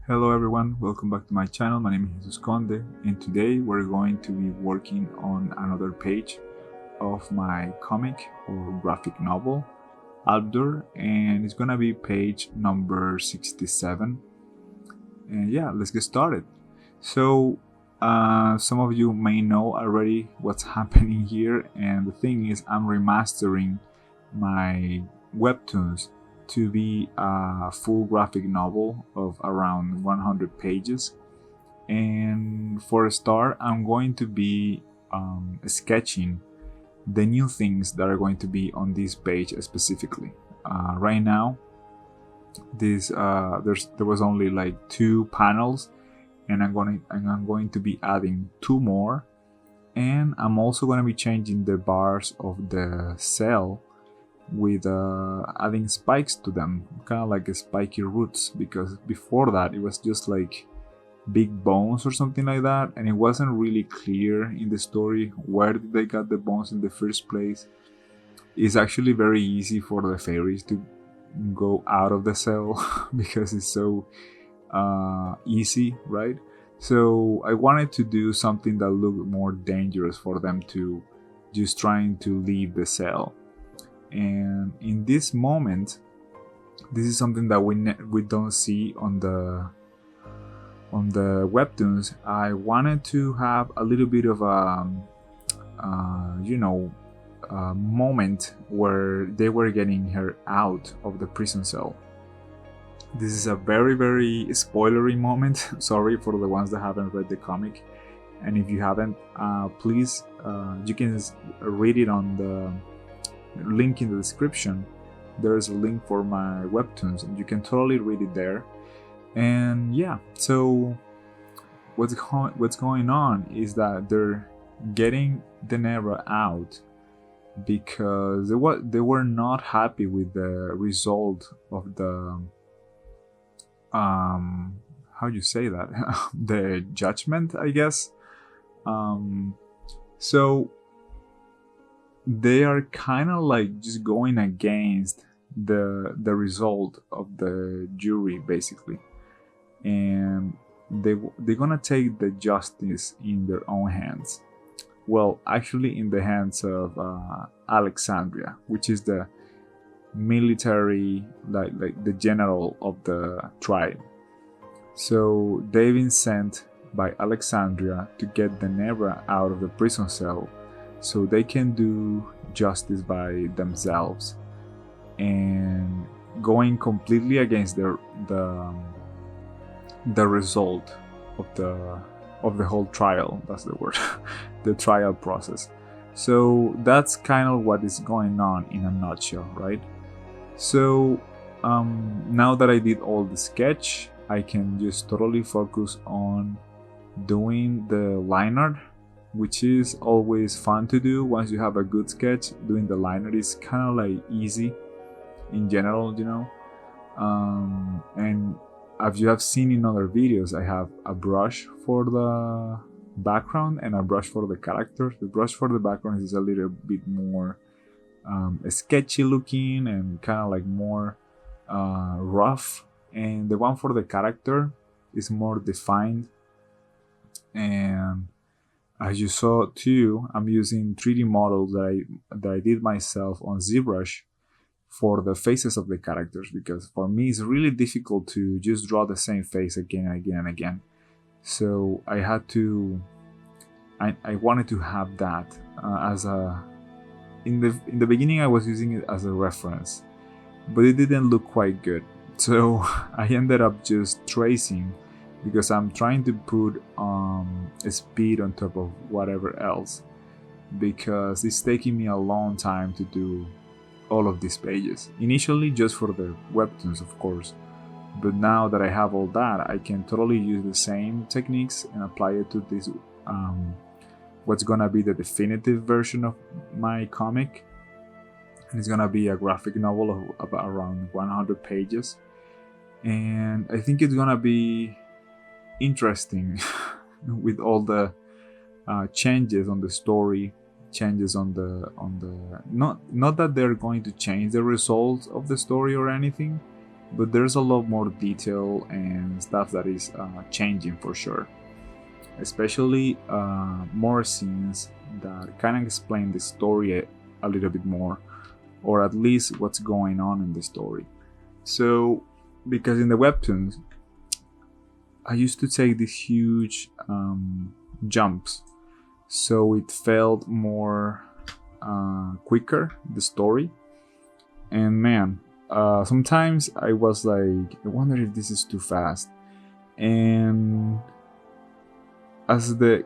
Hello everyone, welcome back to my channel. My name is Jesus Conde, and today we're going to be working on another page of my comic or graphic novel, Albdur, and it's gonna be page number 67. And yeah, let's get started. So, some of you may know already what's happening here, and the thing is, I'm remastering my webtoons to be a full graphic novel of around 100 pages. And for a start, I'm going to be sketching the new things that are going to be on this page specifically. Right now, there was only like 2 panels, and I'm going to be adding 2 more, and I'm also going to be changing the bars of the cell with adding spikes to them, kind of like a spiky roots, because before that it was just like big bones or something like that, and it wasn't really clear in the story where did they got the bones in the first place. It's actually very easy for the fairies to go out of the cell because it's so easy, right? So I wanted to do something that looked more dangerous for them to just trying to leave the cell. And in this moment, this is something that we don't see on the webtoons. I wanted to have a little bit of a moment where they were getting her out of the prison cell. This is a very spoilery moment. Sorry for the ones that haven't read the comic, and if you haven't, please, you can read it on the link in the description. There's a link for my webtoons, and you can totally read it there. And yeah, so what's going on is that they're getting Denebra out because they were not happy with the result of the how you say that the judgment, I guess. So they are kind of like just going against the result of the jury, basically, and they're gonna take the justice in their own hands. Well, actually, in the hands of Alexandria, which is the military, like the general of the tribe. So they've been sent by Alexandria to get Denebra out of the prison cell so they can do justice by themselves, and going completely against the result of the whole trial. That's the word. The trial process. So that's kind of what is going on in a nutshell, right? So now that I did all the sketch, I can just totally focus on doing the line art, which is always fun to do. Once you have a good sketch, doing the line art is kind of like easy in general, and as you have seen in other videos, I have a brush for the background and a brush for the characters. The brush for the background is a little bit more sketchy looking and kind of like more rough, and the one for the character is more defined. And as you saw too, I'm using 3D models that I did myself on ZBrush for the faces of the characters, because for me it's really difficult to just draw the same face again and again and again. So I had to, I wanted to have that as a, in the beginning I was using it as a reference, but it didn't look quite good. So I ended up just tracing, because I'm trying to put a speed on top of whatever else, because it's taking me a long time to do all of these pages. Initially just for the webtoons, of course, but now that I have all that, I can totally use the same techniques and apply it to this what's gonna be the definitive version of my comic. And it's gonna be a graphic novel of about around 100 pages, and I think it's gonna be interesting with all the changes on the story, changes on the not that they're going to change the results of the story or anything, but there's a lot more detail and stuff that is changing for sure, especially more scenes that kind of explain the story a little bit more, or at least what's going on in the story. So, because in the webtoons, I used to take these huge jumps, so it felt more quicker, the story. And man, sometimes I was like, I wonder if this is too fast. And as the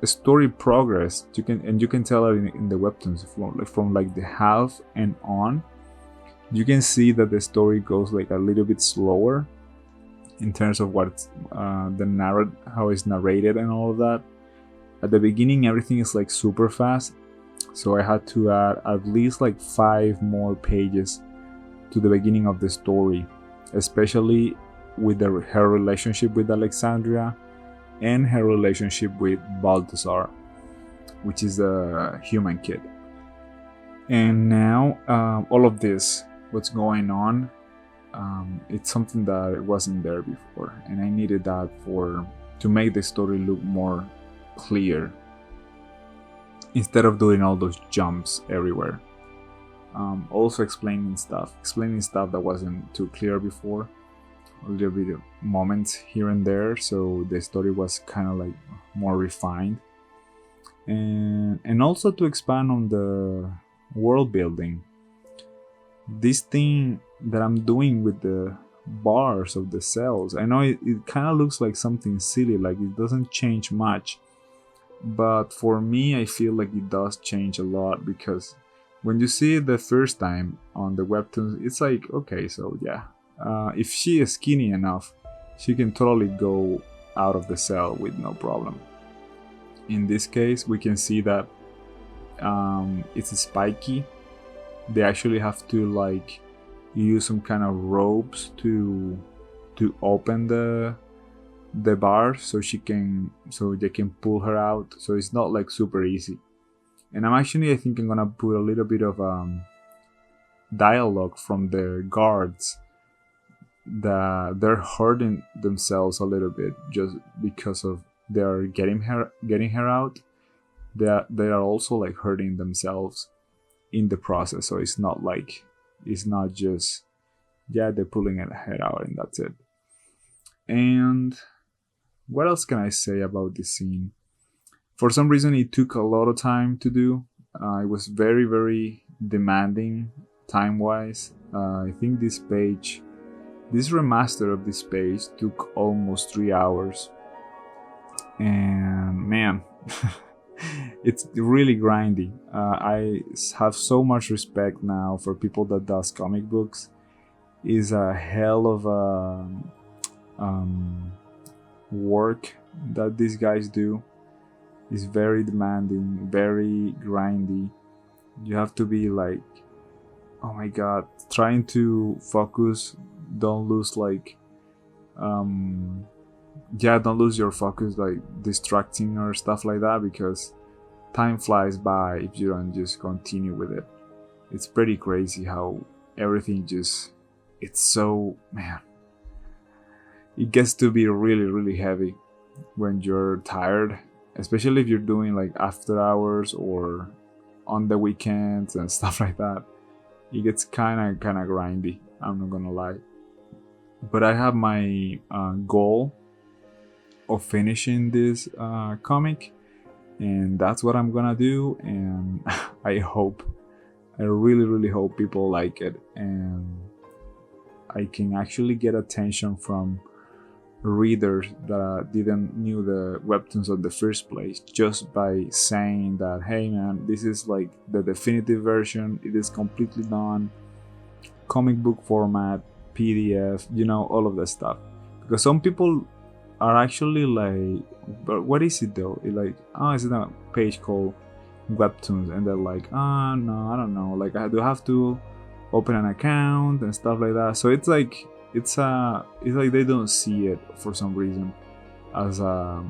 story progressed, you can tell it in the webtoons from like the half and on, you can see that the story goes like a little bit slower in terms of what how it's narrated and all of that. At the beginning, everything is like super fast, so I had to add at least like 5 more pages to the beginning of the story, especially with her relationship with Alexandria and her relationship with Balthazar, which is the human kid. And now all of this, what's going on, it's something that wasn't there before, and I needed that to make the story look more clear instead of doing all those jumps everywhere. Also explaining stuff that wasn't too clear before, a little bit of moments here and there, so the story was kind of like more refined, and also to expand on the world building. This thing that I'm doing with the bars of the cells, I know it kind of looks like something silly, like it doesn't change much, but for me I feel like it does change a lot, because when you see it the first time on the webtoons, it's like, okay, so yeah, if she is skinny enough, she can totally go out of the cell with no problem. In this case, we can see that it's spiky. They actually have to like use some kind of ropes to open the bar so they can pull her out. So it's not like super easy. And I think I'm gonna put a little bit of dialogue from the guards that they're hurting themselves a little bit just because of they're getting her out. They are also like hurting themselves in the process. So it's not just they're pulling her head out and that's it. And what else can I say about this scene? For some reason, it took a lot of time to do. It was very, very demanding time-wise. I think this remaster of this page took almost 3 hours. And man, it's really grindy. I have so much respect now for people that does comic books. It's a hell of a work that these guys do. Is very demanding, very grindy. You have to be like, oh my god, trying to focus. Don't lose don't lose your focus, like distracting or stuff like that, because time flies by if you don't just continue with it. It's pretty crazy how everything it's so, man, it gets to be really, really heavy when you're tired. Especially if you're doing like after hours or on the weekends and stuff like that. It gets kind of grindy, I'm not gonna lie. But I have my goal of finishing this comic, and that's what I'm gonna do. And I really, really hope people like it, and I can actually get attention from readers that didn't knew the webtoons in the first place, just by saying that, hey man, this is like the definitive version, it is completely done, comic book format, PDF, all of that stuff. Because some people are actually like, but what is it though? It's like, is it a page called webtoons? And they're like, no, I don't know, like I do have to open an account and stuff like that. So it's like they don't see it for some reason as a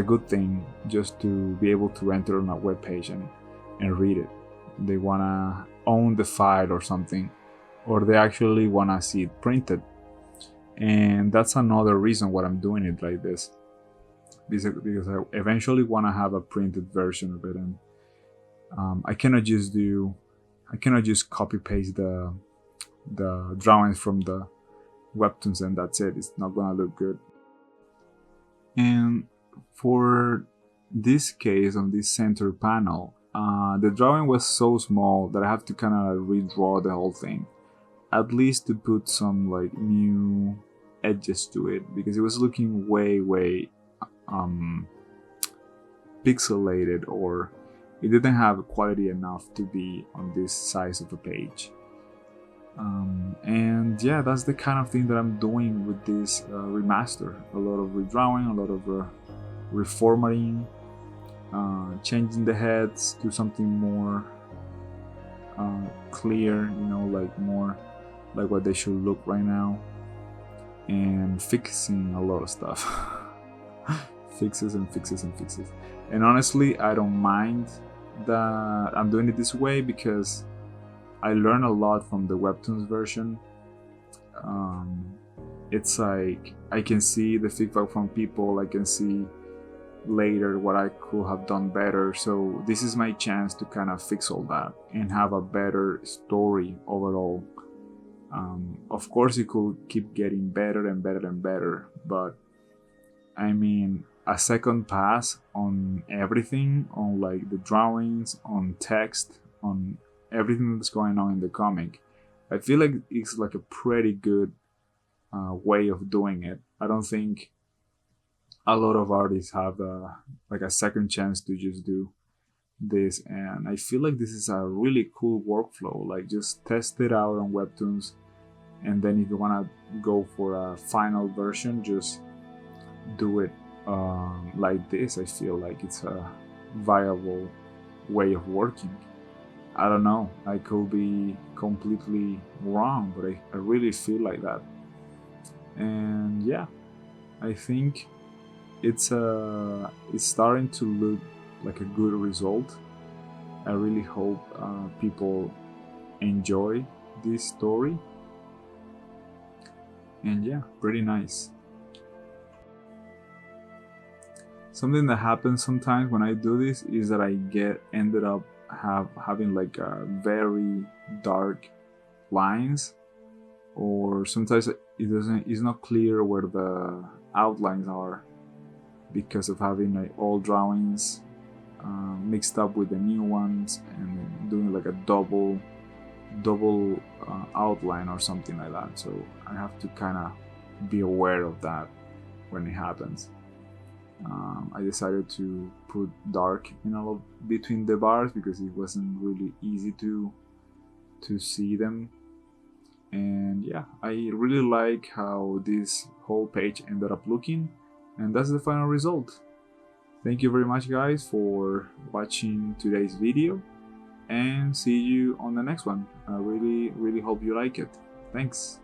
good thing, just to be able to enter on a web page and read it. They wanna own the file or something, or they actually want to see it printed. And that's another reason why I'm doing it like this, because I eventually want to have a printed version of it, and I cannot just copy paste the drawings from the webtoons and that's it. It's not gonna look good. And for this case, on this center panel, the drawing was so small that I have to kind of redraw the whole thing, at least to put some like new edges to it, because it was looking way pixelated, or it didn't have quality enough to be on this size of a page. And yeah, that's the kind of thing that I'm doing with this remaster. A lot of redrawing, a lot of reformatting, changing the heads to something more clear, you know, like more like what they should look right now, and fixing a lot of stuff. Fixes and fixes and fixes. And honestly, I don't mind that I'm doing it this way, because I learned a lot from the webtoons version. It's like I can see the feedback from people, I can see later what I could have done better, so this is my chance to kind of fix all that and have a better story overall. Of course it could keep getting better and better and better, but I mean, a second pass on everything, on like the drawings, on text, on everything that's going on in the comic, I feel like it's like a pretty good way of doing it. I don't think a lot of artists have like a second chance to just do this, and I feel like this is a really cool workflow. Like, just test it out on webtoons, and then if you want to go for a final version, just do it like this. I feel like it's a viable way of working. I don't know, I could be completely wrong, but I really feel like that. And yeah, I think it's starting to look like a good result. I really hope people enjoy this story. And yeah, pretty nice. Something that happens sometimes when I do this is that I ended up having like a very dark lines, or sometimes it's not clear where the outlines are, because of having like old drawings mixed up with the new ones, and doing like a double outline or something like that. So I have to kind of be aware of that when it happens. I decided to put dark between the bars, because it wasn't really easy to see them. And yeah, I really like how this whole page ended up looking, and that's the final result. Thank you very much, guys, for watching today's video, and see you on the next one. I really hope you like it. Thanks.